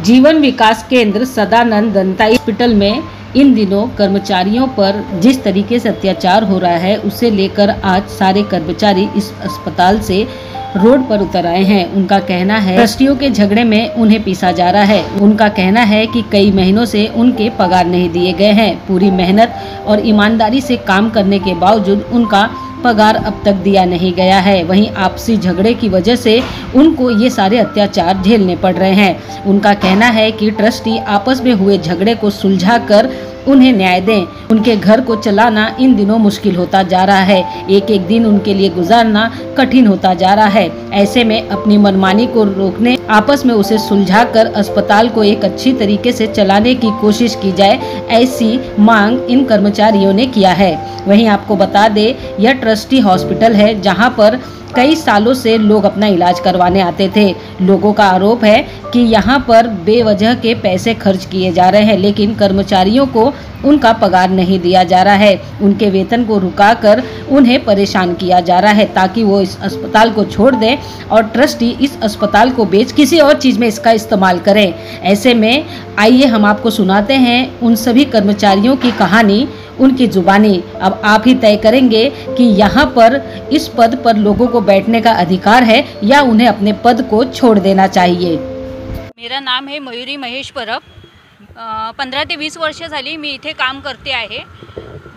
जीवन विकास केंद्र सदानंद दंताई हॉस्पिटल में इन दिनों कर्मचारियों पर जिस तरीके से अत्याचार हो रहा है, उसे लेकर आज सारे कर्मचारी इस अस्पताल से रोड पर उतर आए हैं। उनका कहना है ट्रस्टियों के झगड़े में उन्हें पीसा जा रहा है। उनका कहना है कि कई महीनों से उनके पगार नहीं दिए गए हैं। पूरी मेहनत और ईमानदारी से काम करने के बावजूद उनका पगार अब तक दिया नहीं गया है। वहीं आपसी झगड़े की वजह से उनको ये सारे अत्याचार झेलने पड़ रहे हैं। उनका कहना है कि ट्रस्टी आपस में हुए झगड़े को सुलझाकर उन्हें न्याय दें। उनके घर को चलाना इन दिनों मुश्किल होता जा रहा है। एक एक दिन उनके लिए गुजारना कठिन होता जा रहा है। ऐसे में अपनी मनमानी को रोकने, आपस में उसे सुलझाकर अस्पताल को एक अच्छी तरीके से चलाने की कोशिश की जाए, ऐसी मांग इन कर्मचारियों ने किया है। वहीं आपको बता दें, यह ट्रस्टी हॉस्पिटल है जहां पर कई सालों से लोग अपना इलाज करवाने आते थे। लोगों का आरोप है कि यहाँ पर बेवजह के पैसे खर्च किए जा रहे हैं, लेकिन कर्मचारियों को उनका पगार नहीं दिया जा रहा है। उनके वेतन को रुकाकर उन्हें परेशान किया जा रहा है ताकि वो इस अस्पताल को छोड़ दें और ट्रस्टी इस अस्पताल को बेच किसी और चीज़ में इसका इस्तेमाल करें। ऐसे में आइए हम आपको सुनाते हैं उन सभी कर्मचारियों की कहानी, उनकी जुबानी। अब आप ही तय करेंगे कि यहाँ पर इस पद पर लोगों को बैठने का अधिकार है या उन्हें अपने पद को छोड़ देना चाहिए। मेरा नाम है मयुरी महेश परब। 15 ते 20 वर्ष झाली मी इथे काम करते आहे।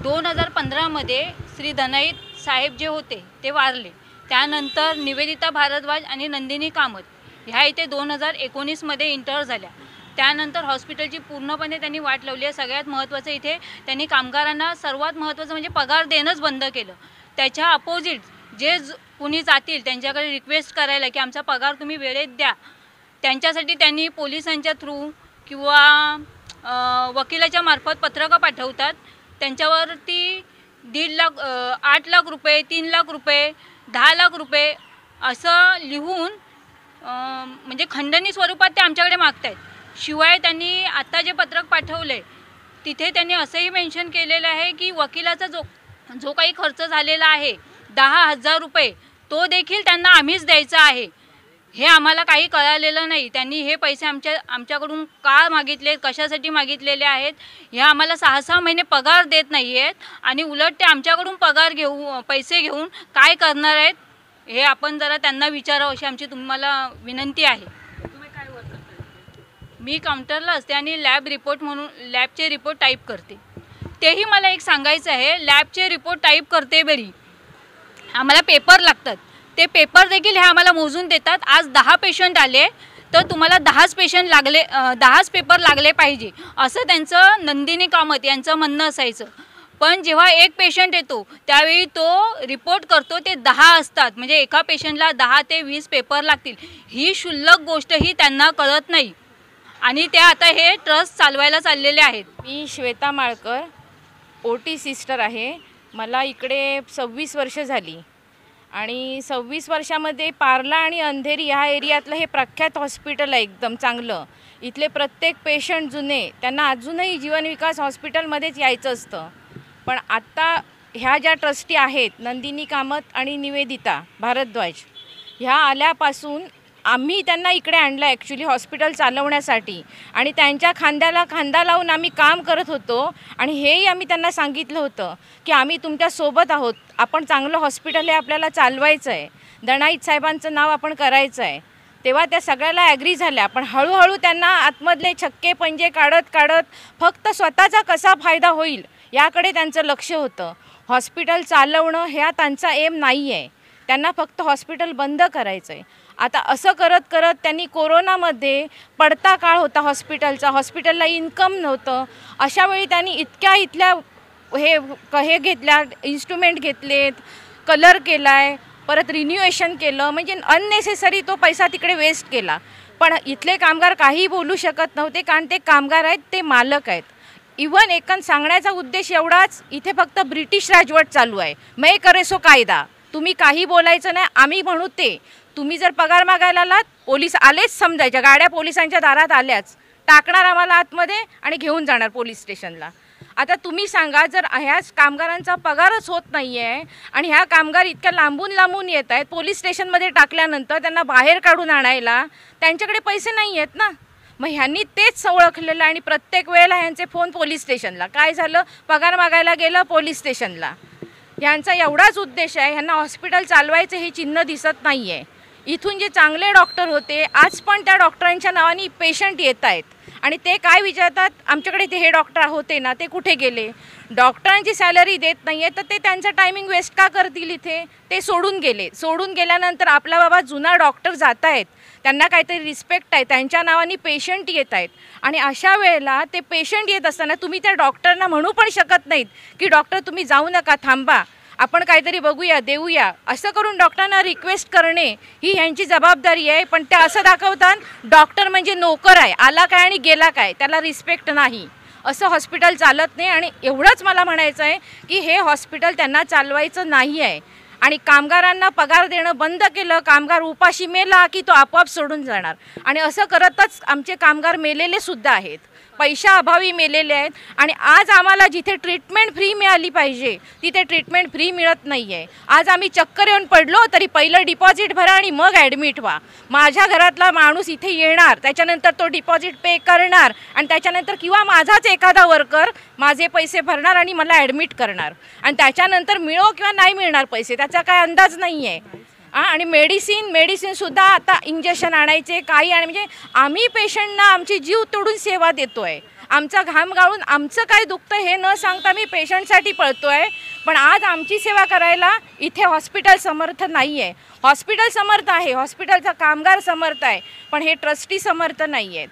2015 मध्ये श्री धनाई साहेब जे होते ते वारले। त्यानंतर निवेदिता भारद्वाज आणि नंदिनी कामत ह्या इथे 2019 मध्ये इंटर झाल्या। त्यानंतर हॉस्पिटलची पूर्णपणे त्यांनी वाट लावली आहे। सगळ्यात महत्त्वाचं इथे त्यांनी कामगारांना सर्वात महत्त्वाचं म्हणजे पगार देणंच बंद केलं। त्याच्या अपोजिट जे कुणी जातील त्यांच्याकडे रिक्वेस्ट करायला की आमचा पगार तुम्ही वेळेत द्या, त्यांच्यासाठी त्यांनी पोलिसांच्या थ्रू किंवा वकिलाच्या मार्फत पत्रकं पाठवतात। त्यांच्यावरती 1.5 लाख 8 लाख रुपये, 3 लाख रुपये, 10 लाख रुपये असं लिहून म्हणजे खंडणी स्वरूपात ते आमच्याकडे मागतायत। शिवाय त्यांनी आता जे पत्रक पाठवले तिथे त्यांनी असंही मेन्शन केलेलं आहे की वकिलाचा जो काही खर्च झालेला आहे 10,000 रुपये तो देखील त्यांना आम्हीच द्यायचा आहे। हे आम्हाला काही कळालेलं नाही। त्यांनी हे पैसे आमच्याकडून का मागितले, कशासाठी मागितलेले आहेत हे आम्हाला 6-6 महिने पगार देत नाही आहेत आणि उलट ते आमच्याकडून पैसे घेऊन काय करणार आहेत हे आपण जरा त्यांना विचारावं अशी आमची तुम्हाला विनंती आहे। मी काउंटरला असते आणि लॅब रिपोर्ट म्हणून लॅबचे रिपोर्ट टाईप करते। तेही मला एक सांगायचं आहे, लॅबचे रिपोर्ट टाईप करते वेळी आम्हाला पेपर लागतात। ते पेपर देखील हे आम्हाला मोजून देतात। आज 10 पेशंट आले तर तुम्हाला 10च पेपर लागले पाहिजे असं त्यांचं नंदिनी कामत यांचं म्हणणं असायचं। पण जेव्हा एक पेशंट येतो त्यावेळी तो रिपोर्ट करतो ते 10 असतात, म्हणजे एका पेशंटला 10 ते 20 पेपर लागतील। ही क्षुल्लक गोष्टही त्यांना कळत नाही आणि ते आता हे ट्रस्ट चालवायला चाललेले आहेत। मी श्वेता माळकर, ओटी सिस्टर आहे। मला इकडे 26 वर्ष झाली आणि 26 वर्षामध्ये पार्ला आणि अंधेरी ह्या एरियातलं हे प्रख्यात हॉस्पिटल आहे, एकदम चांगलं। इथले प्रत्येक पेशंट जुने, त्यांना अजूनही जीवन विकास हॉस्पिटलमध्येच यायचं असतं। पण आता ह्या ज्या ट्रस्टी आहेत नंदिनी कामत आणि निवेदिता भारद्वाज, ह्या आल्यापासून आम्ही त्यांना इकडे आणलं ॲक्च्युली हॉस्पिटल चालवण्यासाठी आणि त्यांच्या खांद्याला खांदा लावून आम्ही काम करत होतो आणि हेही आम्ही त्यांना सांगितलं होतं की आम्ही तुमच्यासोबत आहोत, आपण चांगलं हॉस्पिटल हे आपल्याला चालवायचं आहे, दणाईत साहेबांचं नाव आपण करायचं आहे। तेव्हा त्या सगळ्याला ॲग्री झाल्या, पण हळूहळू त्यांना आतमधले छक्के पंजे काढत फक्त स्वतःचा कसा फायदा होईल याकडे त्यांचं लक्ष होतं। हॉस्पिटल चालवणं ह्या त्यांचा एम नाही आहे, त्यांना फक्त हॉस्पिटल बंद करायचं आहे। आता असं करत त्यांनी कोरोनामध्ये पडता काळ होता हॉस्पिटलला इन्कम नव्हतं। अशा वेळी त्यांनी इथल्या हे घेतल्या, इन्स्ट्रुमेंट घेतलेत, कलर केला आहे, परत रिन्युएशन केलं, म्हणजे अननेसेसरी तो पैसा तिकडे वेस्ट केला। पण इथले कामगार काही बोलू शकत नव्हते कारण ते कामगार आहेत, ते मालक आहेत। इव्हन एकंदर सांगण्याचा उद्देश एवढाच, इथे फक्त ब्रिटिश राजवट चालू आहे, मै करे सो कायदा। तुम्ही काही बोलायचं नाही, आम्ही म्हणू ते। तुम्ही जर पगार मागायला आलात, पोलीस आलेच समजायच्या, गाड्या पोलिसांच्या दारात आल्याच, टाकणार आम्हाला आतमध्ये आणि घेऊन जाणार पोलीस स्टेशनला। आता तुम्ही सांगा, जर ह्या कामगारांचा पगारच होत नाही आहे आणि ह्या कामगार इतक्या लांबून येत आहेत, पोलीस स्टेशनमध्ये टाकल्यानंतर त्यांना बाहेर काढून आणायला त्यांच्याकडे पैसे नाही आहेत ना। मग ह्यांनी तेच ओळखलेलं आणि प्रत्येक वेळेला ह्यांचे फोन पोलीस स्टेशनला. काय झालं, पगार मागायला गेलं पोलीस स्टेशनला. यांचा एवढाच उद्देश आहे, ह्यांना हॉस्पिटल चालवायचं हे चिन्ह दिसत नाही आहे. इथून जे चांगले डॉक्टर होते आज पण त्या डॉक्टरांच्या नावाने पेशंट येत आहेत आणि ते काय विचारतात, आमच्याकडे ते हे डॉक्टर होते ना, ते कुठे गेले. डॉक्टरांची सॅलरी देत नाही आहे तर ते त्यांचं टायमिंग वेस्ट का करतील इथे. ते सोडून गेले. सोडून गेल्यानंतर आपला बाबा जुना डॉक्टर जात आहेत, त्यांना काहीतरी रिस्पेक्ट आहे, त्यांच्या नावाने पेशंट येत आहेत आणि अशा वेळेला ते पेशंट येत असताना तुम्ही त्या डॉक्टरना म्हणू पण शकत नाहीत की डॉक्टर तुम्ही जाऊ नका, थांबा, आपण काहीतरी बघूया, देऊया. असं करून डॉक्टरांना रिक्वेस्ट करणे ही ह्यांची जबाबदारी आहे. पण ते असं दाखवतात डॉक्टर म्हणजे नोकर आहे, आला काय आणि गेला काय, त्याला रिस्पेक्ट नाही. असं हॉस्पिटल चालत नाही. आणि एवढंच मला म्हणायचं आहे की हे हॉस्पिटल त्यांना चालवायचं नाही आहे आणि कामगारांना पगार देणं बंद केलं, कामगार उपाशी मेला की तो आपोआप सोडून जाणार. आणि असं करतच आमचे कामगार मेलेले सुद्धा आहेत, पैशाअभावी मेलेले आहेत. आणि आज आम्हाला जिथे ट्रीटमेंट फ्री मिळाली पाहिजे तिथे ट्रीटमेंट फ्री मिळत नाही आहे. आज आम्ही चक्कर येऊन पडलो तरी पहिलं डिपॉझिट भरा आणि मग ॲडमिट व्हा. माझ्या घरातला माणूस इथे येणार, त्याच्यानंतर तो डिपॉझिट पे करणार आणि त्याच्यानंतर किंवा माझाच एखादा वर्कर माझे पैसे भरणार आणि मला ॲडमिट करणार आणि त्याच्यानंतर मिळो किंवा नाही मिळणार पैसे त्याचा काय अंदाज नाही आहे. आणि मेडिसिनसुद्धा आता इंजेक्शन आणायचे काही आणि म्हणजे आम्ही पेशंटना आमची जीव तोडून सेवा देतो आहे. आमचा घाम गाळून आमचं काय दुखतं हे न सांगता मी पेशंटसाठी पळतो आहे. पण आज आमची सेवा करायला इथे हॉस्पिटल समर्थ नाही आहे. हॉस्पिटल समर्थ आहे, हॉस्पिटलचा कामगार समर्थ आहे, पण हे ट्रस्टी समर्थ नाही आहेत.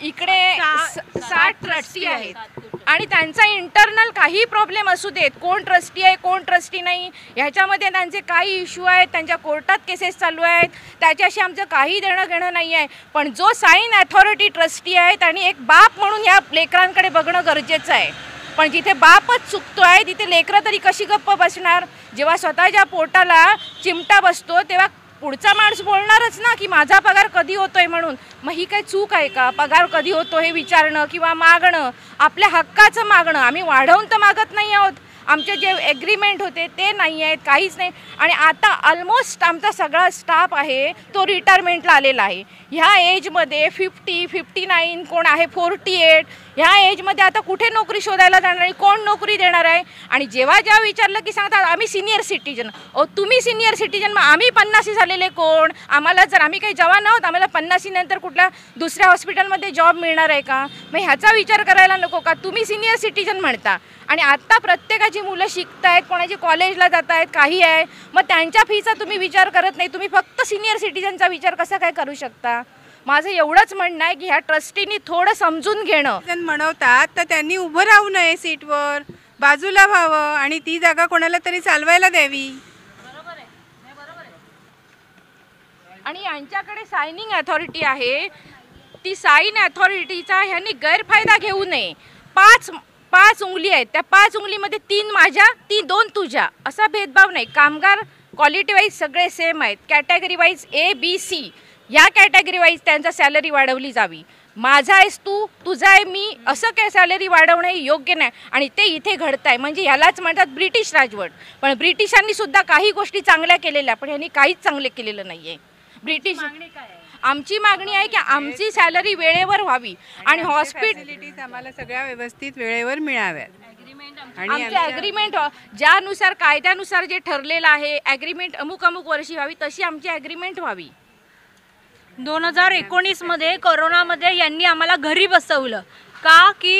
इकडे 60 ट्रस्टी आहेत आणि त्यांचा इंटरनल काही प्रॉब्लेम असू देत, कोण ट्रस्टी आहे कोण ट्रस्टी नाही ह्याच्यामध्ये त्यांचे काही इश्यू आहेत, त्यांच्या कोर्टात केसेस चालू आहेत, त्याच्याशी आमचं काही देणं घेणं नाही आहे. पण जो साईन अथॉरिटी ट्रस्टी आहेत आणि एक बाप म्हणून ह्या लेकरांकडे बघणं गरजेचं आहे. पण जिथे बापच चुकतो आहे तिथे लेकरं तरी कशी गप्प बसणार. जेव्हा स्वतःच्या पोटाला चिमटा बसतो तेव्हा पुढचा माणूस बोलणारच ना की माझा पगार कधी होतोय म्हणून. मग ही काही चूक आहे का, पगार कधी होतो हे विचारणं किंवा मागणं, आपल्या हक्काचं मागणं. आम्ही वाढवून तर मागत नाही आहोत, आमचे जे ॲग्रीमेंट होते ते नाही आहेत, काहीच नाही. आणि आता ऑलमोस्ट आमचा सगळा स्टाफ आहे तो रिटायरमेंटला आलेला आहे. ह्या एजमध्ये 50, 59 कोण आहे 48 ह्या एजमध्ये आता कुठे नोकरी शोधायला जाणार आहे, कोण नोकरी देणार आहे. आणि जेव्हा विचारलं की सांगतात आम्ही सिनियर सिटीजन. तुम्ही सिनियर सिटीजन, मग आम्ही 50 झालेले कोण. आम्हाला जर आम्ही काही जवान आहोत, आम्हाला 50 नंतर कुठल्या दुसऱ्या हॉस्पिटलमध्ये जॉब मिळणार आहे का. मग ह्याचा विचार करायला नको का. तुम्ही सिनियर सिटीजन म्हणता आणि आत्ता प्रत्येकाची मुलं शिकत आहेत, कोणाची कॉलेजला जात आहेत, काही आहे, मग त्यांच्या फीचा तुम्ही विचार करत नाही. तुम्ही फक्त सिनियर सिटीजनचा विचार कसा काय करू शकता. माझं एवढंच म्हणणं आहे की ह्या ट्रस्टीनी थोडं समजून घेणं. म्हणवतात तर त्यांनी उभं राहू नये, सीटवर बाजूला व्हावं आणि ती जागा कोणाला तरी चालवायला द्यावी. आणि यांच्याकडे सायनिंग अथॉरिटी आहे, ती साईन अथॉरिटीचा ह्यांनी गैरफायदा घेऊ नये. पाच उंगली आहेत, त्या 5 उंगलीमध्ये 3 माझ्या 2 तुझ्या असा भेदभाव नाही. कामगार क्वालिटी वाईज सगळे सेम आहेत, कॅटेगरी वाईज ABC. ह्या कॅटेगरी वाईज त्यांचा सॅलरी वाढवली जावी. माझा आहेस तू, तुझा आहे मी, असं काय सॅलरी वाढवणं हे योग्य नाही. आणि ते इथे घडत आहे म्हणजे ह्यालाच म्हणतात ब्रिटिश राजवट. पण ब्रिटिशांनी सुद्धा काही गोष्टी चांगल्या केलेल्या, पण ह्यांनी काहीच चांगले केलेलं नाही आहे. ब्रिटिश आमची मागणी आहे की आमची सॅलरी वेळेवर व्हावी आणि हॉस्पिटॅलिटीज आम्हाला सगळ्या व्यवस्थित वेळेवर मिळाव्यात. आमचे ॲग्रीमेंट ज्यानुसार कायद्यानुसार जे ठरलेलं आहे ॲग्रीमेंट अमुक वर्षी व्हावी, तशी आमची ॲग्रीमेंट व्हावी. 2019 कोरोनामध्ये यांनी आम्हाला घरी बसवलं का की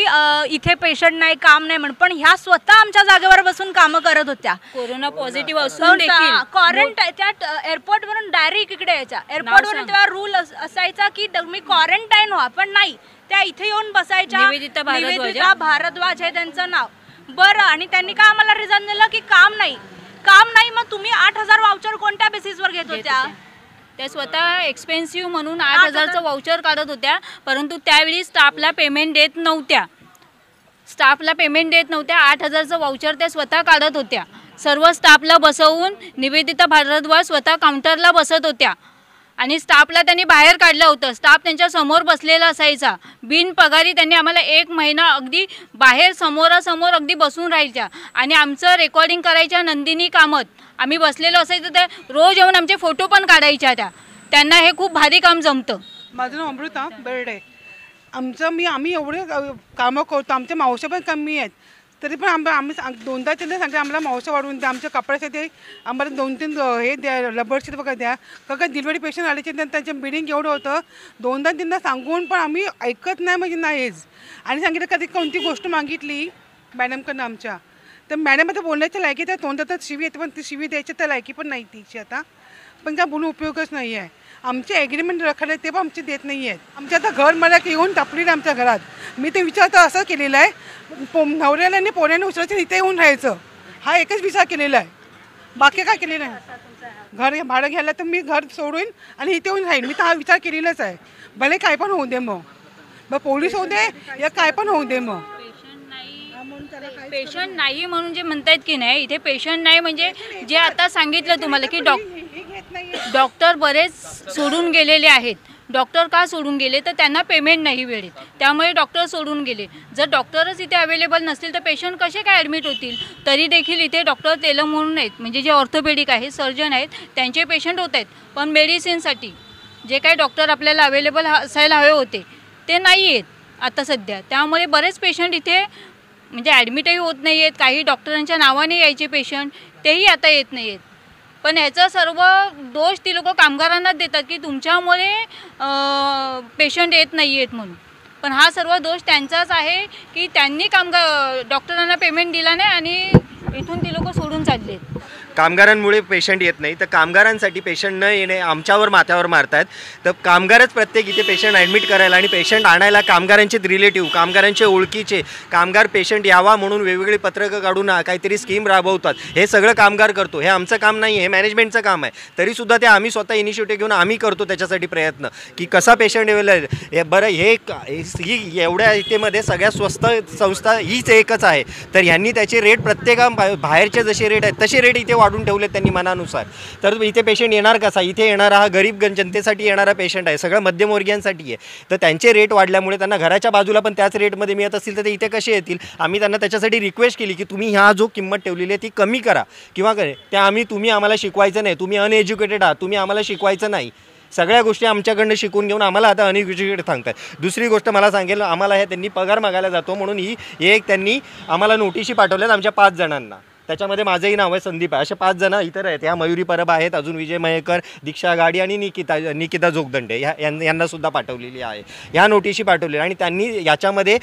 इथे पेशंट नाही, काम नाही म्हणून. पण ह्या स्वतः आमच्या जागेवर बसून कामं करत होत्या. कोरोना पॉझिटिव्ह असून देखील क्वारंटाईन त्या एअरपोर्टवरून डायरेक्ट इकडे यायच्या. एअरपोर्टवरून तेव्हा रूल असायचा की तुम्ही क्वारंटाईन व्हा, पण नाही, त्या इथे येऊन बसायच्या. निवेदिता भारद्वाज हे त्यांचं नाव. बरं, आणि त्यांनी काय आम्हाला रिझन दिलं की काम नाही. मग तुम्ही 8,000 वाउचर कोणत्या बेसिसवर घेत होत्या. त्या स्वतः एक्सपेन्सिव्ह म्हणून 8,000चं वाउचर काढत होत्या, परंतु त्यावेळी स्टाफला पेमेंट देत नव्हत्या. 8,000चं वाउचर त्या स्वतः काढत होत्या. सर्व स्टाफला बसवून निवेदिता भारद्वाज स्वतः काउंटरला बसत होत्या आणि स्टाफला त्यांनी बाहेर काढलं होतं. स्टाफ त्यांच्या समोर बसलेला असायचा. बिन पगारी त्यांनी आम्हाला 1 महिना अगदी बाहेर समोरासमोर अगदी बसून राहायच्या आणि आमचं रेकॉर्डिंग करायच्या. नंदिनी कामत आम्ही बसलेलो असायचं, त्या रोज येऊन आमचे फोटो पण काढायच्या. त्यांना हे खूप भारी काम जमतं. माझं नाव अमृता बेर्डे. आम्ही एवढे कामं करतो, आमच्या मावशा पण कमी आहेत, तरी पण आम्ही 2दा 3दा सांगते आम्हाला मावशा वाढवून द्या, आमच्या कपड्यासाठी आम्हाला 2-3 हे द्या, रबरशीट वगैरे द्या. का डिलिव्हरी पेशंट आल्याचे त्यांचं बिलिंग एवढं होतं. 2दा 3दा सांगून पण आम्ही ऐकत नाही, म्हणजे नाहीच. आणि सांगितलं कधी कोणती गोष्ट मागितली मॅडमकडनं आमच्या, तर मॅडम आता बोलण्याच्या लायकी तर तोंडात तर शिवी येते, पण ती शिवी द्यायची तर लायकी पण नाही तिची आता. पण काय बोलून उपयोगच नाही आहे. आमचे ॲग्रीमेंट रखले ते पण आमचे देत नाही आहेत. आमच्या आता घर मला येऊन टपली आमच्या घरात. मी ते विचार तर असं केलेलं आहे, नवऱ्याला आणि पोऱ्याने उचलायचं इथे येऊन राहायचं, हा एकच विचार केलेला आहे, बाकी काय केलेलं आहे. घर भाडं घ्यायला तर मी घर सोडून आणि इथे येऊन राहील, मी तर हा विचार केलेलाच आहे. भले काय पण होऊ दे, मग पोलीस होऊ दे या काय पण होऊ दे. मग पेशंट नाही म्हणून जे म्हणतायत की नाही, इथे पेशंट नाही म्हणजे जे आता सांगितलं तुम्हाला की डॉक्टर बरेच सोडून गेलेले आहेत. डॉक्टर का सोडून गेले तर त्यांना पेमेंट नाही वेळेत, त्यामुळे डॉक्टर सोडून गेले. जर डॉक्टरच इथे अवेलेबल नसतील तर पेशंट कसे काय ॲडमिट होतील. तरी देखील इथे डॉक्टर तेलंग म्हणून आहेत, म्हणजे जे ऑर्थोपेडिक आहेत, सर्जन आहेत, त्यांचे पेशंट होत आहेत. पण मेडिसिनसाठी जे काही डॉक्टर आपल्याला अवेलेबल असायला हवे होते ते नाही आहेत आता सध्या. त्यामुळे बरेच पेशंट इथे म्हणजे ॲडमिटही होत नाही आहेत. काही डॉक्टरांच्या नावाने यायचे पेशंट तेही आता येत नाही आहेत. पण ह्याचा सर्व दोष ती लोक कामगारांनाच देतात की तुमच्यामुळे पेशंट येत नाही आहेत म्हणून. पण हा सर्व दोष त्यांचाच आहे की त्यांनी डॉक्टरांना पेमेंट दिला नाही आणि इथून ती लोक सोडून चालले आहेत. कामगारांमुळे पेशंट येत नाही तर कामगारांसाठी पेशंट न येणे आमच्यावर माथ्यावर मारतात. तर कामगारच प्रत्येक इथे पेशंट ॲडमिट करायला आणि पेशंट आणायला कामगारांचे रिलेटिव्ह, कामगारांचे ओळखीचे कामगार पेशंट यावा म्हणून वेगवेगळी पत्रकं काढून काहीतरी स्कीम राबवतात. हे सगळं कामगार करतो, हे आमचं काम नाही आहे, हे मॅनेजमेंटचं काम आहे. तरीसुद्धा ते आम्ही स्वतः इनिशिएटिव्ह घेऊन आम्ही करतो त्याच्यासाठी प्रयत्न की कसा पेशंट हे बरं. ही एवढ्या इथेमध्ये सगळ्यात स्वस्त संस्था हीच एकच आहे. तर ह्यांनी त्याचे रेट प्रत्येका बाहेरचे जसे रेट आहेत तसे रेट इथे वाढून ठेवले त्यांनी मनानुसार. तर इथे पेशंट येणार कसा. इथे येणारा हा गरीब जनतेसाठी येणारा पेशंट आहे, सगळं मध्यमवर्गीयांसाठी आहे. तर त्यांचे रेट वाढल्यामुळे त्यांना घराच्या बाजूला पण त्याच रेटमध्ये मिळत असतील तर ते इथे कसे येतील. आम्ही त्यांना त्याच्यासाठी रिक्वेस्ट केली की तुम्ही ह्या जो किंमत ठेवलेली आहे ती कमी करा किंवा करे त्या तुम्ही आम्हाला शिकवायचं नाही, तुम्ही अनएज्युकेटेड आहात, तुम्ही आम्हाला शिकवायचं नाही. सगळ्या गोष्टी आमच्याकडनं शिकून घेऊन आम्हाला आता अनएज्युकेटेड सांगतात. दुसरी गोष्ट मला सांगेल, आम्हाला हे त्यांनी पगार मागायला जातो म्हणून ही एक त्यांनी आम्हाला नोटिशी पाठवल्यात आमच्या 5 जणांना. त्याच्यामध्ये माझंही नाव आहे संदीप आहे. असे 5 जण इतर आहेत. ह्या मयुरी परब आहेत, अजून विजय मयेकर, दीक्षा गाडी आणि निकिता जोगदंडे यांनासुद्धा पाठवलेली आहे. ह्या नोटिशी पाठवलेल्या आणि त्यांनी याच्यामध्ये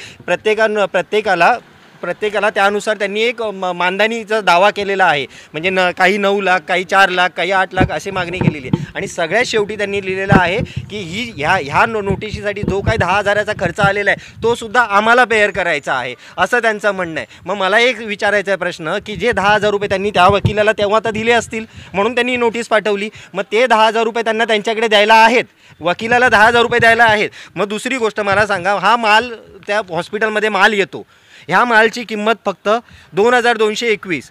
प्रत्येकाला त्यानुसार त्यांनी एक मानधनीचा दावा केलेला आहे. म्हणजे काही 9 लाख, काही 4 लाख, काही 8 लाख अशी मागणी केलेली आहे. आणि सगळ्यात शेवटी त्यांनी लिहिलेलं आहे की ह्या नोटिशीसाठी जो काही 10,000चा खर्च आलेला आहे तो सुद्धा आम्हाला पेअर करायचा आहे असं त्यांचं म्हणणं आहे. मग मला एक विचारायचा आहे प्रश्न की जे 10,000 रुपये त्यांनी त्या वकिलाला तेव्हा तर दिले असतील म्हणून त्यांनी नोटीस पाठवली, मग ते 10,000 रुपये त्यांना त्यांच्याकडे द्यायला आहेत, वकिलाला 10,000 रुपये द्यायला आहेत. मग दुसरी गोष्ट मला सांगा, हा माल त्या हॉस्पिटलमध्ये माल येतो, ह्या मालची किंमत फक्त 2,221.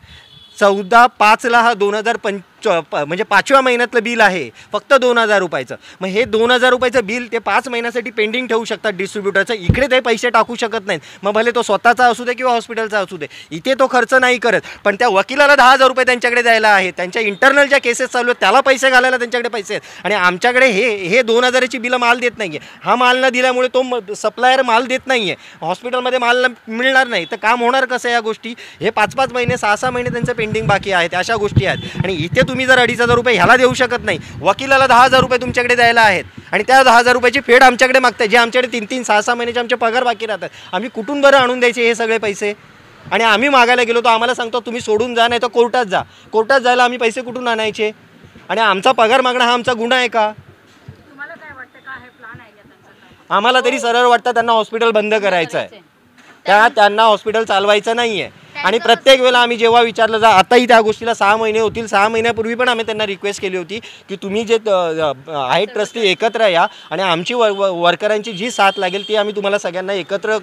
14/5ला हा 2005 म्हणजे 5व्या महिन्यातलं बिल आहे फक्त 2,000 रुपयाचं. मग हे 2,000 रुपयाचं बिल ते 5 महिन्यासाठी पेंडिंग ठेवू शकतात डिस्ट्रीब्युटरचं. इकडे ते पैसे टाकू शकत नाहीत. मग भले तो स्वतःचा असू दे किंवा हॉस्पिटलचा असू दे, इथे तो खर्च नाही करत. पण त्या वकिलाला 10,000 रुपये त्यांच्याकडे द्यायला आहे. त्यांच्या इंटरनल ज्या केसेस चालू आहेत त्याला पैसे घालायला त्यांच्याकडे पैसे आहेत. आणि आमच्याकडे हे 2,000ची बिलं माल देत नाही आहे. हा माल न दिल्यामुळे तो सप्लायर माल देत नाही आहे, हॉस्पिटलमध्ये माल मिळणार नाही. तर काम होणार कसं या गोष्टी. हे 5-5 महिने 6-6 महिने त्यांचं पेंडिंग बाकी आहेत, अशा गोष्टी आहेत. आणि इथे तुम्ही जर 2,500 रुपये ह्याला देऊ शकत नाही, वकिलाला 10,000 रुपये तुमच्याकडे द्यायला आहेत आणि त्या 10,000 रुपयाची फेड आमच्याकडे मागताय, जे आमच्याकडे 3-3, 6-6 महिन्याचे आमचे पगार बाकी राहतात. आम्ही कुठून बरं आणून द्यायचे हे सगळे पैसे. आणि आम्ही मागायला गेलो तर आम्हाला सांगतो तुम्ही सोडून जा, नाही तर कोर्टात जा. कोर्टात जायला आम्ही पैसे कुठून आणायचे. आणि आमचा पगार मागणं हा आमचा गुन्हा आहे का. तुम्हाला काय वाटतं का हे प्लॅन आहे त्यांचा. आम्हाला तरी सरळ वाटतं त्यांना हॉस्पिटल बंद करायचं आहे, त्यांना हॉस्पिटल चालवायचं नाही आहे. आणि प्रत्येक वेळेला आम्ही जेव्हा विचारलं जा, आताही त्या गोष्टीला 6 महिने होतील, 6 महिन्यापूर्वी पण आम्ही त्यांना रिक्वेस्ट केली होती की तुम्ही जे आहेत ट्रस्टी एकत्र या आणि आमची वर्करांची जी साथ लागेल ती आम्ही तुम्हाला सगळ्यांना एकत्र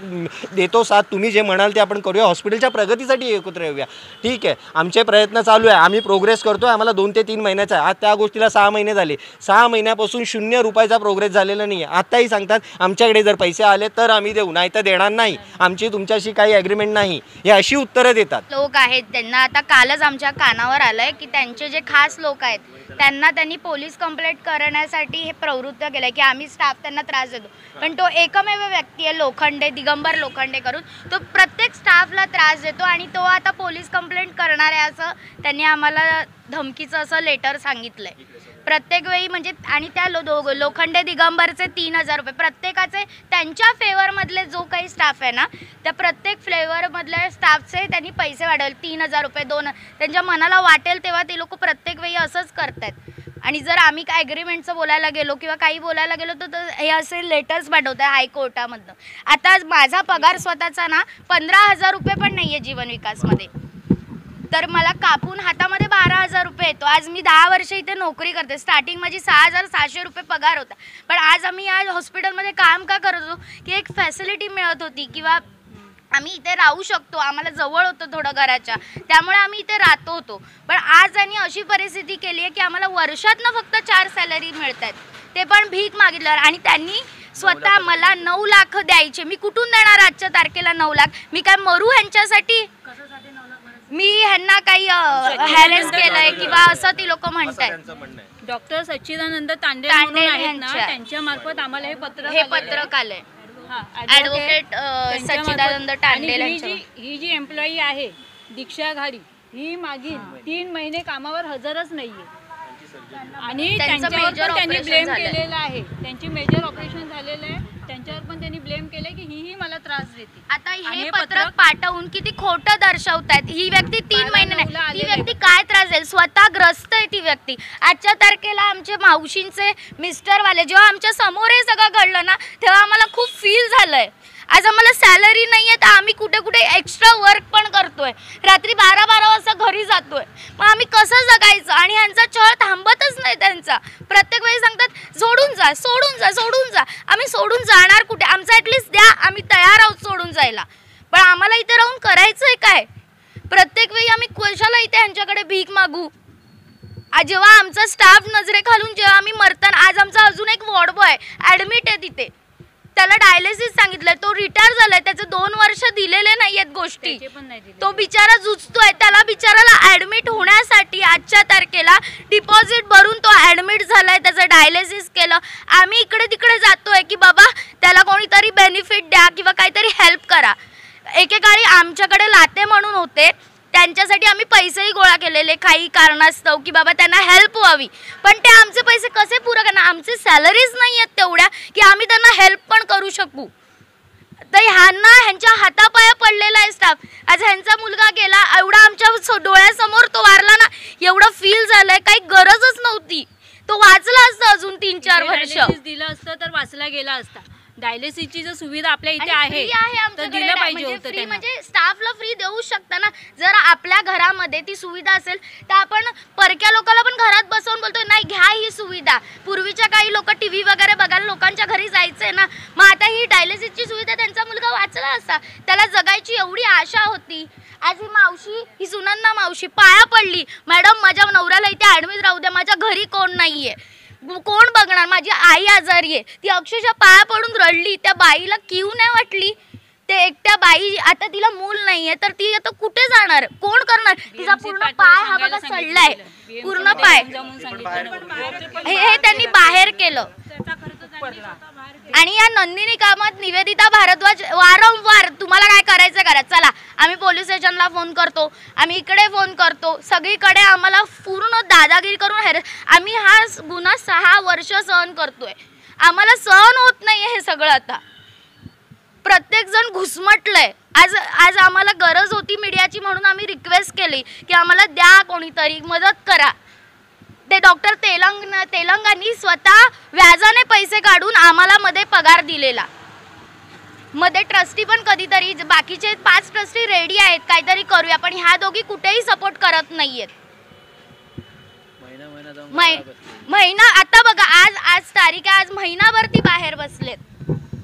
देतो साथ. तुम्ही जे म्हणाल ते आपण करूया, हॉस्पिटलच्या प्रगतीसाठी एकत्र येऊया. ठीक आहे, आमचे प्रयत्न चालू आहे, आम्ही प्रोग्रेस करतो आहे. आम्हाला 2 ते 3 महिन्याचा आहे. आज त्या गोष्टीला 6 महिने झाले. 6 महिन्यापासून 0 रुपयाचा प्रोग्रेस झालेला नाही आहे. आत्ताही सांगतात आमच्याकडे जर पैसे आले तर आम्ही देऊ, नाही तर देणार नाही, आमची तुमच्याशी काही ॲग्रीमेंट नाही. हे अशी उत्तर उत्तरं देतात. लोक आहेत त्यांना आता कालच आमच्या कानावर आलंय की त्यांचे जे खास लोक आहेत त्यांनी पोलीस कंप्लेंट करण्यासाठी हे प्रवृत्त केलंय की आम्ही स्टाफ त्यांना त्रास देतो. पण तो एकमेव व्यक्ती आहे लोखंडे, दिगंबर लोखंडे करून, तो प्रत्येक स्टाफला त्रास देतो आणि तो आता पोलीस कंप्लेंट करणार आहे असं त्यांनी आम्हाला धमकीचं असं लेटर सांगितलंय प्रत्येक वेळी. म्हणजे आणि त्या लोखंडे दिगंबरचे 3,000 रुपये प्रत्येकाचे, त्यांच्या फेवरमधले जो काही स्टाफ आहे ना त्या प्रत्येक फ्लेवरमधल्या स्टाफचे त्यांनी पैसे वाढवले 3,000 रुपये 2. त्यांच्या मनाला वाटेल तेव्हा ते लोक प्रत्येक वेळी असंच करतात. आणि जर आम्ही काय ॲग्रीमेंटचं बोलायला गेलो किंवा काही बोलायला गेलो तर हे असे लेटर्स पाठवत आहे हायकोर्टामधनं. आता माझा पगार स्वतःचा ना 15,000 रुपये पण नाही आहे जीवन विकासमध्ये, तर मला कापून हातामध्ये 12,000 रुपये येतो. आज मी 10 वर्ष इथे नोकरी करते. स्टार्टिंग माझी 6,600 रुपये पगार होता. पण आज आम्ही या हॉस्पिटलमध्ये काम का करत होतो की एक फॅसिलिटी मिळत होती किंवा आम्ही इथे राहू शकतो, आम्हाला जवळ होतं थोडं घराच्या, त्यामुळे आम्ही इथे राहतो होतो. पण आज त्यांनी अशी परिस्थिती केली आहे की आम्हाला वर्षातनं फक्त 4 सॅलरी मिळत आहेत, ते पण भीक मागितल्यावर. आणि त्यांनी स्वतः मला 9 लाख द्यायचे. मी कुठून देणार आजच्या तारखेला 9 लाख? मी काय मरू ह्यांच्यासाठी? मी ह्यांना काही हॅरेस केलंय किंवा असं ती लोक म्हणतात. डॉक्टर सच्चिदानंद तांडे आहेत ना, त्यांच्या मार्फत आम्हाला हे पत्रक आलंय. ॲडव्होकेट सच्चिदानंद तांडे ही जी एम्प्लॉई आहे दीक्षा घाडी, ही मागील 3 महिने कामावर हजरच नाहीये आणि त्यांच्यावर पण त्यांनी ब्लेम केलेला आहे. त्यांची मेजर ऑपरेशन झालेलं आहे, त्यांच्यावर पण त्यांनी ब्लेम केलंय की ही मला त्रास देते. आता हे पत्रक पाठवून किती खोटं दर्शवतात. ही व्यक्ती 3 महिने नाही, ती व्यक्ती काय त्रास देईल? स्वतः ग्रस्त आहे ती व्यक्ती. आजच्या तारखेला आमचे मावशींचे मिस्टरवाले जेव्हा आमच्या समोर हे सगळं घडलं ना तेव्हा आम्हाला खूप फील झालंय. आज आम्हाला सॅलरी नाही आहे तर आम्ही कुठे कुठे एक्स्ट्रा वर्क पण करतोय, रात्री 12-12 वाजता घरी जातोय. मग आम्ही कसं जगायचं? आणि ह्यांचा छळ थांबतच नाही त्यांचा. प्रत्येक वेळी सांगतात सोडून जा सोडून जा सोडून जा. आम्ही सोडून जाणार कुठे? आमचं ॲटलिस्ट द्या, आम्ही तयार आहोत सोडून जायला, पण आम्हाला इथे राहून करायचंय काय? प्रत्येक वेळी आम्ही कशाला इथे ह्यांच्याकडे भीक मागू? जेव्हा आमचा स्टाफ नजरेखालून जेव्हा आम्ही मरताना, आज आमचा अजून एक वॉर्ड बॉय ॲडमिट आहे तिथे, त्याला डायलिसिस सांगितलंय, तो रिटायर झालाय, त्याचे 2 वर्ष दिलेले नाहीयेत गोष्टी, तो बिचारा झुजतोय. त्याला बिचाराला ऍडमिट होण्यासाठी आजच्या तारखेला डिपॉझिट भरून तो ऍडमिट झालाय, त्याचं डायलिसिस केलं. आम्ही इकडे तिकडे जातोय की बाबा त्याला कोणीतरी बेनिफिट द्या किंवा काहीतरी हेल्प करा. एकेकाळी आमच्याकडे लाते म्हणून होते, त्यांच्यासाठी आम्ही पैसेही गोळा केलेले काही कारणास्तव की बाबा त्यांना हेल्प व्हावी. पण ते आमचे पैसे कसे पुरं करणार? आमचे सॅलरीज नाही आहेत तेवढ्या की आम्ही त्यांना हेल्प पण करू शकू. तर ह्यांच्या हातापाया पडलेला आहे स्टाफ. आज ह्यांचा मुलगा गेला, एवढा आमच्या डोळ्यासमोर तो वारला ना, एवढं फील झालंय. काही गरजच नव्हती, तो वाचला असता अजून 3-4 वर्ष दिलं असतं तर वाचला गेला असता. डायलिसिसची जर सुविधा आपल्या इथे आहे तर दिलं पाहिजे होतं त्यांना. म्हणजे स्टाफला फ्री देऊ शकता ना. जर आपल्या घरामध्ये ती सुविधा असेल तर आपण परक्या लोकांना पण घरात बसवून बोलतोय नाही घ्या ही सुविधा. पूर्वीच्या काही लोक टीव्ही वगैरे बघायला लोकांच्या घरी जायचंय ना, मग आता ही डायलिसिसची सुविधा त्यांचा मुलगा वाचला असता. त्याला जगायची एवढी आशा होती. आज ही मावशी, ही सुनंदा मावशी पाया पडली, मॅडम माझ्या नवऱ्याला इथे ॲडमिट राहू द्या, माझ्या घरी कोण नाहीये, कोण बघणार, माझी आई आजारी आहे. ती अक्षरशः पाया पडून रडली. त्या बाईला कीव नाही वाटली? ते एकट्या बाई, आता तिला मूल नाहीये तर ती आता कुठे जाणार, कोण करणार? तिचा पूर्ण पाय हा बघा सडलाय, पूर्ण पाय. हे त्यांनी बाहेर केलं. आणि या नंदिनी कामत निवेदिता भारद्वाज वारंवार तुम्हाला काय करायचं करा, चला आम्ही पोलीस स्टेशनला फोन करतो, आम्ही इकडे फोन करतो, सगळीकडे आम्हाला पूर्ण दादागिरी करून आम्ही हा गुन्हा 6 वर्ष सहन करतोय. आम्हाला सहन होत नाहीये हे सगळं. आता प्रत्येक जण घुसमटलंय. आज आम्हाला गरज होती मीडियाची म्हणून आम्ही रिक्वेस्ट केली की आम्हाला द्या, कोणीतरी मदत करा. ते डॉक्टर तेलंगानी स्वतः व्याजाने पैसे काढून आम्हाला मध्ये पगार दिलेला. मध्ये ट्रस्टी पण कधीतरी, बाकीचे 5 ट्रस्टी रेडी आहेत काहीतरी करूया, पण ह्या दोघी कुठेही सपोर्ट करत नाहीयेत. महिना आता बघा, आज तारीख आहे, आज महिनाभर ती बाहेर बसलेत.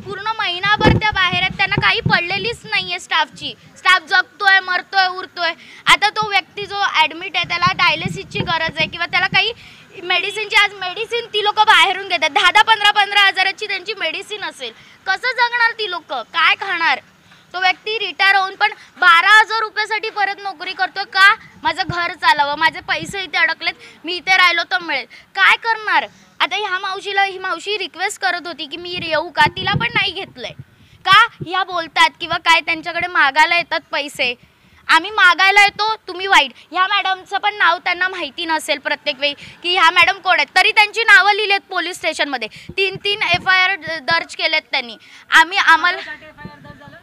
पूर्ण महिनाभर त्या बाहेर आहेत, त्यांना काही पडलेलीच नाहीये स्टाफची. स्टाफ जगतोय, मरतोय, उरतोय. आता तो व्यक्ती जो ॲडमिट आहे त्याला डायलिसिसची गरज आहे किंवा त्याला काही मेडिसिनची, आज मेडिसिन ती लोक बाहेरून घेतात. 10-15 हजाराची त्यांची मेडिसिन असेल, कसं जगणार ती लोक, काय खाणार? तो व्यक्ती रिटायर होऊन पण 12,000 रुपयासाठी परत नोकरी करतो का? माझं घर चालावं, माझे पैसे इथे अडकलेत, मी इथे राहिलो तर मिळेल. काय करणार? आता ह्या मावशीला ही मावशी रिक्वेस्ट करत होती की मी येऊ का, तिला पण नाही घेतलंय का? ह्या बोलतात किंवा काय त्यांच्याकडे मागायला येतात पैसे, आम्ही मागायला येतो तुम्ही वाईट. ह्या मॅडमचं पण नाव त्यांना माहिती नसेल प्रत्येक वेळी की ह्या मॅडम कोण आहेत, तरी त्यांची नावं लिहिलेत पोलीस स्टेशनमध्ये. 3 FIR दर्ज केलेत त्यांनी. आम्हाला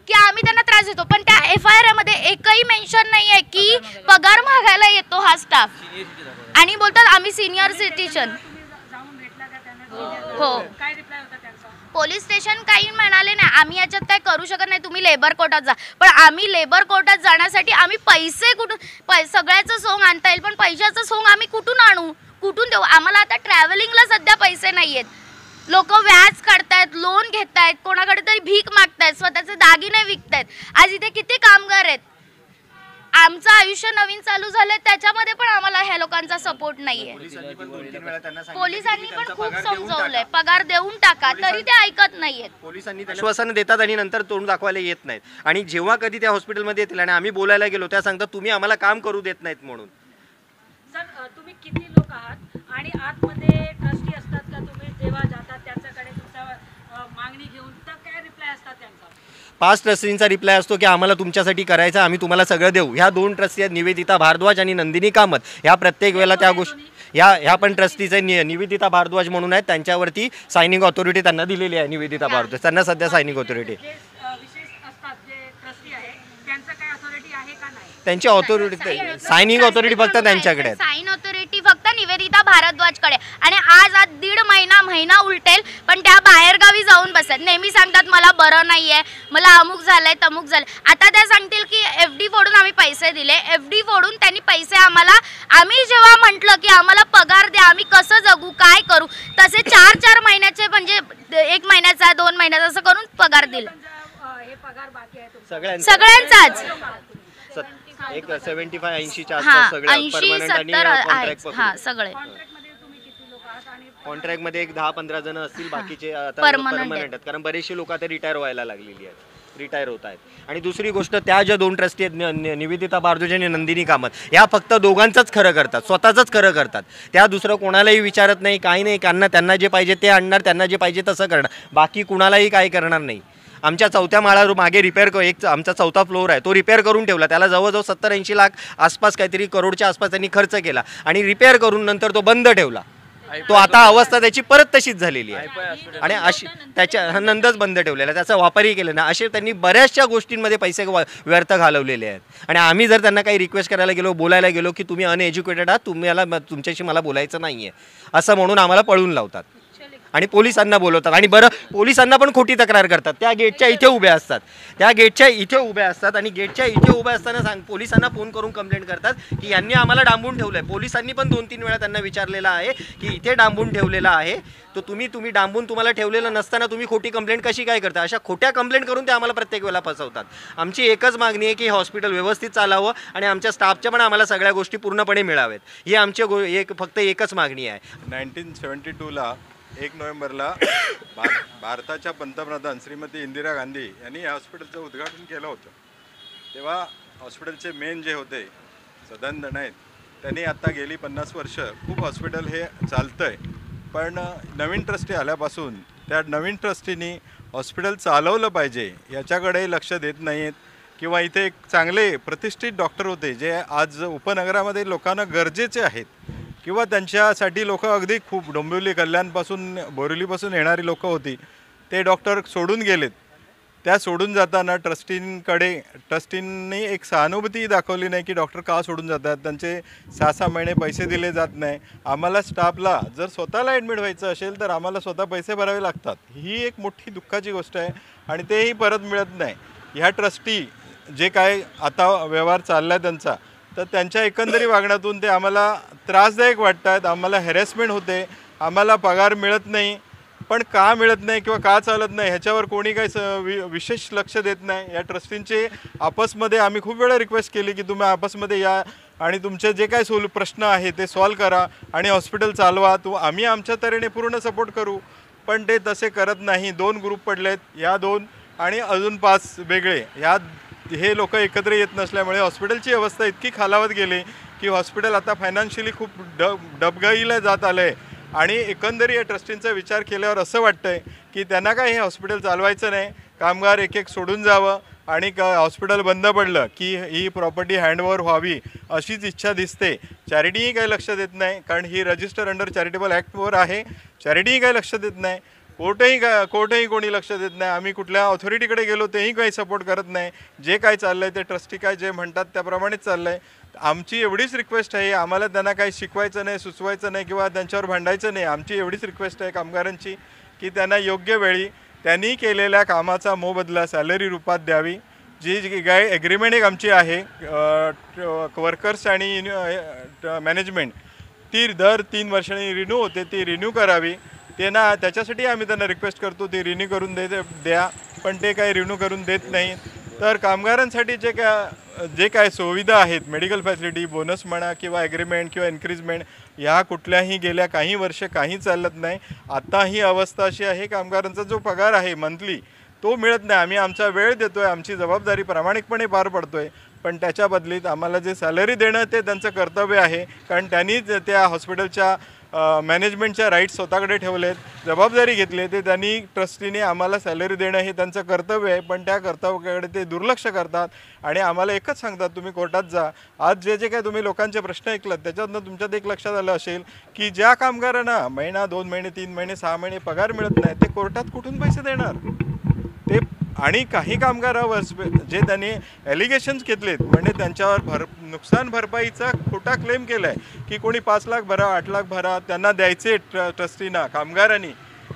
की आम्ही त्यांना त्रास देतो, पण त्या FIR मध्ये एकही मेन्शन नाही आहे की पगार मागायला येतो हा स्टाफ, आणि बोलतात आम्ही सिनियर सिटीजन. हो, पोलीस स्टेशन काही म्हणाले नाही, आम्ही याच्यात काय करू शकत नाही, तुम्ही लेबर कोर्टात जा. पण आम्ही लेबर कोर्टात जाण्यासाठी आम्ही पैसे कुठून, सगळ्याचं सोंग आणता येईल पण पैशाचं सोंग आम्ही कुठून आणू, कुठून देऊ? आम्हाला आता ट्रॅव्हलिंगला सध्या पैसे नाही आहेत. लोक व्याज काढतायत, लोन घेतायत, कोणाकडे तरी भीक मागतायत, स्वतःचे दागिने विकतायत. आज इथे किती कामगार आहेत. आमचं आयुष्य नवीन चालू झालंय, त्याच्यामध्ये पण आम्हाला ह्या लोकांचा सपोर्ट नाहीये. पोलिसांनी पण खूप समजवलंय पगार देऊन टाका, तरी ते ऐकत नाहीयेत. पोलिसांनी आश्वासन देतात आणि नंतर तोंड दाखवायला येत नाहीत. आणि जेव्हा कधी त्या हॉस्पिटलमध्ये येतील आणि आम्ही बोलायला गेलो त्या सांगतात तुम्ही आम्हाला काम करू देत नाहीत म्हणून. सर, तुम्ही किती लोक आहात आणि आतमध्ये ट्रस्टी असतात का? तुम्ही जेव्हा जातात त्यांच्याकडे तुमचा मागणी घेऊन तर काय रिप्लाय असतात त्यांचा? 5 ट्रस्टींचा रिप्लाय असतो की आम्हाला तुमच्यासाठी करायचं, आम्ही तुम्हाला सगळं देऊ. ह्या 2 ट्रस्टी आहेत, निवेदिता भारद्वाज आणि नंदिनी कामत. ह्या प्रत्येक वेळेला त्या गोष्टी ह्या पण ट्रस्टीचे निवेदिता भारद्वाज म्हणून आहेत, त्यांच्यावरती सायनिंग ऑथॉरिटी त्यांना दिलेली आहे. निवेदिता भारद्वाज त्यांना सध्या सायनिंग ऑथॉरिटी. त्यांची ऑथॉरिटी सायनिंग ऑथॉरिटी फक्त त्यांच्याकडे आहे. साइन ऑथॉरिटी फक्त निवेदिता भारद्वाजकडे. आणि आज 1.5 महिना उलटेल पण त्या बाहेरगावी जाऊन बसतात. नेहमी सांगतात मला बरं नाहीये, मला अमुक झालंय तमुक झालंय. आता त्या सांगतील की FD फोडून आम्ही पैसे दिले, FD फोडून त्यांनी पैसे आम्हाला, आम्ही जेव्हा म्हटलं की आम्हाला पगार द्या, आम्ही कसं जगू काय करू, तसे 4 महिन्याचे म्हणजे 1 महिन्याचा 2 महिन्याचा असं करून पगार दिला सगळ्यांचाच. एक 75-80च्या आसपास सगळे परमनंट आणि कॉन्ट्रॅक्ट. हां, सगळे कॉन्ट्रॅक्ट मध्ये एक 10-15 जण असतील, बाकीचे आता परमनंट आहेत. कारण बरेचसे लोक आता रिटायर व्हायला लागलेली आहेत, रिटायर होत आहेत. आणि दुसरी गोष्ट, त्या ज्या 2 ट्रस्टी आहेत निवेदिता भारद्वाज आणि नंदिनी कामत, या फक्त दोघांचंच खरं करतात, स्वतःच खरं करतात. त्या दुसरं कोणालाही विचारत नाही, काही नाही. त्यांना जे पाहिजे ते आणणार, त्यांना जे पाहिजे तसं करणार, बाकी कुणालाही काय करणार नाही. आमच्या 4थ्या माळावर मागे एक आमचा 4था फ्लोअर आहे, तो रिपेअर करून ठेवला. त्याला जवळजवळ 70-80 लाख आसपास, काहीतरी करोडच्या आसपास त्यांनी खर्च केला आणि रिपेअर करून नंतर तो बंद ठेवला. तो आता अवस्था त्याची परत तशीच झालेली आहे आणि अशी त्याच्या नंदच बंद ठेवलेला, त्याचा वापरही केला ना. असे त्यांनी बऱ्याचशा गोष्टींमध्ये पैसे व्यर्थ घालवलेले आहेत. आणि आम्ही जर त्यांना काही रिक्वेस्ट करायला गेलो, बोलायला गेलो की तुम्ही अनएज्युकेटेड आहात, तुमच्याशी मला बोलायचं नाही आहे असं म्हणून आम्हाला पळून लावतात आणि पोलिसांना बोलवतात. आणि बरं, पोलिसांना पण खोटी तक्रार करतात. त्या गेटच्या इथे उभ्या असतात, आणि गेटच्या इथे उभ्या असताना पोलिसांना फोन करून कंप्लेंट करतात की यांनी आम्हाला डांबून ठेवलं आहे. पोलिसांनी पण 2-3 वेळा त्यांना विचारलेलं आहे की इथे डांबून ठेवलेलं आहे, तर तुम्ही डांबून तुम्हाला ठेवलेलं नसताना तुम्ही खोटी कंप्लेंट कशी काय करता? अशा खोट्या कंप्लेंट करून ते आम्हाला प्रत्येक वेळेला फसवतात. आमची एकच मागणी आहे की हॉस्पिटल व्यवस्थित चालावं आणि आमच्या स्टाफच्या पण आम्हाला सगळ्या गोष्टी पूर्णपणे मिळाव्यात. ही आमची फक्त एकच मागणी आहे. 1972ला 1 नोव्हेंबरला भारताच्या पंतप्रधान श्रीमती इंदिरा गांधी यांनी या हॉस्पिटलचं उद्घाटन केलं होतं. तेव्हा हॉस्पिटलचे मेन जे होते सदन आहेत, त्यांनी आता गेली 50 वर्ष खूप हॉस्पिटल हे चालतं आहे. पण नवीन ट्रस्टी आल्यापासून त्या नवीन ट्रस्टीनी हॉस्पिटल चालवलं पाहिजे याच्याकडे लक्ष देत नाहीत. किंवा इथे एक चांगले प्रतिष्ठित डॉक्टर होते जे आज उपनगरामध्ये लोकांना गरजेचे आहेत, किंवा त्यांच्यासाठी लोक अगदी खूप डोंबिवली कल्याणपासून बोरिवलीपासून येणारी लोक होती, ते डॉक्टर सोडून गेलेत. त्या सोडून जाताना ट्रस्टींनी एक सहानुभूती दाखवली नाही की डॉक्टर का सोडून जातात, त्यांचे 6-6 महिने पैसे दिले जात नाही. आम्हाला स्टाफला जर स्वतःला ॲडमिट व्हायचं असेल तर आम्हाला स्वतः पैसे भरावे लागतात. ही एक मोठी दुःखाची गोष्ट आहे आणि तेही परत मिळत नाही. ह्या ट्रस्टी जे काय आता व्यवहार चालला आहे त्यांचा, तर त्यांच्या एकंदरी वागण्यातून ते आम्हाला त्रासदायक वाटतात. आम्हाला हॅरेसमेंट होते, आम्हाला पगार मिळत नाही. पण का मिळत नाही किंवा का चालत नाही ह्याच्यावर कोणी काही विशेष लक्ष देत नाही. या ट्रस्टींचे आपसमध्ये आम्ही खूप वेळा रिक्वेस्ट केली की तुम्ही आपसमध्ये या आणि तुमचे जे काय प्रश्न आहे ते सॉल्व करा आणि हॉस्पिटल चालवा. आम्ही आमच्या तऱ्हेने पूर्ण सपोर्ट करू, पण ते तसे करत नाही. 2 ग्रुप पडलेत. या 2 आणि अजून 5 वेगळे हे लोक एकत्र येत नसल्यामुळे हॉस्पिटलची अवस्था इतकी खालावत गेली की हॉस्पिटल आता फायनान्शियली खूप डबघाईला जात आलं आहे. आणि एकंदरी या ट्रस्टींचा विचार केल्यावर असं वाटतं आहे की त्यांना काय हे हॉस्पिटल चालवायचं नाही, कामगार एक सोडून जावं आणि हॉस्पिटल बंद पडलं की ही प्रॉपर्टी हँडओव्हर व्हावी अशीच इच्छा दिसते. चॅरिटीही काही लक्ष देत नाही, कारण ही रजिस्टर अंडर चॅरिटेबल ॲक्टवर आहे. चॅरिटीही काही लक्ष देत नाही, कोर्टही कोणी लक्ष देत नाही. आम्ही कुठल्या ऑथॉरिटीकडे गेलो तेही काही सपोर्ट करत नाही. जे काय चाललं आहे ते ट्रस्टी काय जे म्हणतात त्याप्रमाणेच चाललं आहे. आमची एवढीच रिक्वेस्ट आहे, आम्हाला त्यांना काही शिकवायचं नाही, सुचवायचं नाही किंवा त्यांच्यावर भांडायचं नाही. आमची एवढीच रिक्वेस्ट आहे कामगारांची की त्यांना योग्य वेळी त्यांनी केलेल्या कामाचा मोबदला सॅलरी रूपात द्यावी. जी काय ॲग्रीमेंट एक आमची आहे वर्कर्स आणि मॅनेजमेंट, ती दर 3 वर्षांनी रिन्यू होते, ती रिन्यू करावी. त्याच्यासाठी आम्ही त्यांना रिक्वेस्ट करतो ती रिन्यू करून द्या, पण ते काही रिन्यू करून देत नाही. तर कामगारांसाठी जे काय सुविधा आहेत, मेडिकल फॅसिलिटी, बोनस म्हणा किंवा ॲग्रीमेंट किंवा इन्क्रीजमेंट, ह्या कुठल्याही गेल्या काही वर्ष काही चालत नाही. आता ही अवस्था अशी आहे, कामगारांचा जो पगार आहे मंथली तो मिळत नाही. आम्ही आमचा वेळ देतो आहे, आमची जबाबदारी प्रामाणिकपणे पार पडतो आहे, पण त्याच्या बदलीत आम्हाला जे सॅलरी देणं ते त्यांचं कर्तव्य आहे. कारण त्यांनी त्या हॉस्पिटलच्या मॅनेजमेंटच्या राईट्स स्वतःकडे ठेवलेत, जबाबदारी घेतली, ते त्यांनी ट्रस्टीने आम्हाला सॅलरी देणं हे त्यांचं कर्तव्य आहे. पण त्या कर्तव्याकडे ते दुर्लक्ष करतात आणि आम्हाला एकच सांगतात तुम्ही कोर्टात जा. आज जे काय तुम्ही लोकांचे प्रश्न ऐकलात त्याच्यातनं तुमच्यात एक लक्षात आलं असेल की ज्या कामगारांना महिना, 2 महिने, 3 महिने, 6 महिने पगार मिळत नाही ते कोर्टात कुठून पैसे देणार ते. आणि काही कामगारावर जे त्यांनी ॲलिगेशन्स घेतलेत, म्हणजे त्यांच्यावर नुकसान भरपाईचा खोटा क्लेम केला आहे की कोणी 5 लाख भरा, 8 लाख भरा, त्यांना द्यायचे ट्रस्टीना कामगारांनी.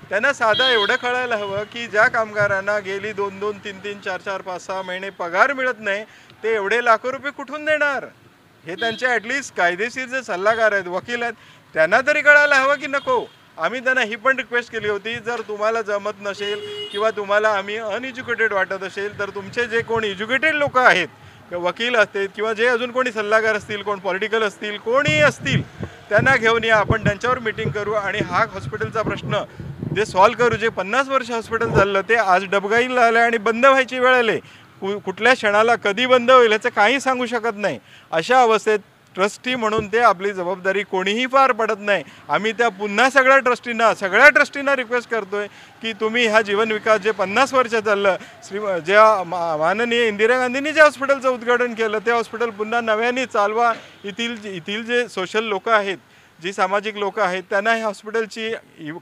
त्यांना साधा एवढं कळायला हवं की ज्या कामगारांना गेली 2-2, 3-3, 4-4, 5-6 महिने पगार मिळत नाही ते एवढे लाखो रुपये कुठून देणार. हे त्यांचे ॲटलिस्ट कायदेशीर जे सल्लागार आहेत, वकील आहेत, त्यांना तरी कळायला हवं की नको. आम्ही त्यांना ही पण रिक्वेस्ट केली होती, जर तुम्हाला जमत नसेल किंवा तुम्हाला आम्ही अनएज्युकेटेड वाटत असेल तर तुमचे जे कोणी एज्युकेटेड लोक आहेत, वकील असतील किंवा जे अजून कोणी सल्लागार असतील, कोण पॉलिटिकल असतील, कोणीही असतील, त्यांना घेऊन या, आपण त्यांच्यावर मीटिंग करू आणि हा हॉस्पिटलचा प्रश्न जे सॉल्व्ह करू. जे 50 वर्ष हॉस्पिटल चाललं ते आज डबघाईला आलं आणि बंद व्हायची वेळ आली. कुठल्या क्षणाला कधी बंद होईल याचं काही सांगू शकत नाही. अशा अवस्थेत ट्रस्टी म्हणून ते आपली जबाबदारी कोणीही पार पडत नाही. आम्ही त्या पुन्हा सगळ्या ट्रस्टींना रिक्वेस्ट करतोय की तुम्ही ह्या जीवन विकास जे 50 वर्ष चाललं, ज्या माननीय इंदिरा गांधींनी जे हॉस्पिटलचं उद्घाटन केलं ते हॉस्पिटल पुन्हा नव्याने चालवा. येथील जे सोशल लोक आहेत, जी सामाजिक लोक आहेत, त्यांना ह्या हॉस्पिटलची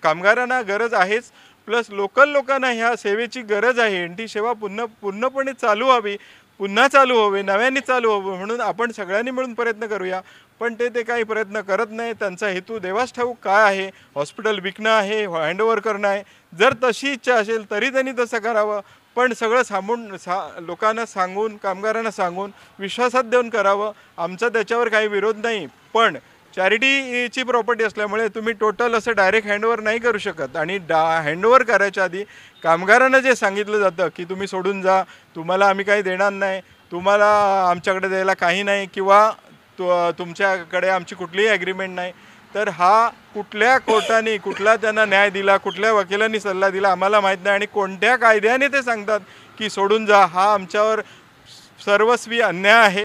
कामगारांना गरज आहेच, प्लस लोकल लोकांना ह्या सेवेची गरज आहे. एनटी सेवा पूर्णपणे चालू व्हावी, पुन्हा चालू व्हावे, नव्याने चालू व्हावं म्हणून आपण सगळ्यांनी मिळून प्रयत्न करूया. पण ते काही प्रयत्न करत नाही. त्यांचा हेतू देवास ठाऊक काय आहे, हॉस्पिटल विकणं आहे, हँडओव्हर करणं आहे. जर तशी इच्छा असेल तरी त्यांनी तसं करावं, पण सगळं लोकांना सांगून, कामगारांना सांगून, विश्वासात देऊन करावं. आमचा त्याच्यावर काही विरोध नाही, पण चॅरिटीची प्रॉपर्टी असल्यामुळे तुम्ही टोटल असं डायरेक्ट हँडओव्हर नाही करू शकत. आणि हँडओव्हर करायच्या आधी कामगारांना जे सांगितलं जातं की तुम्ही सोडून जा, तुम्हाला आम्ही काही देणार नाही, तुम्हाला आमच्याकडे द्यायला काही नाही किंवा तुमच्याकडे आमची कुठलीही ॲग्रीमेंट नाही, तर हा कुठल्या कोर्टाने कुठला त्यांना न्याय दिला, कुठल्या वकिलांनी सल्ला दिला आम्हाला माहीत नाही. आणि कोणत्या कायद्याने ते सांगतात की सोडून जा, हा आमच्यावर सर्वस्वी अन्याय आहे.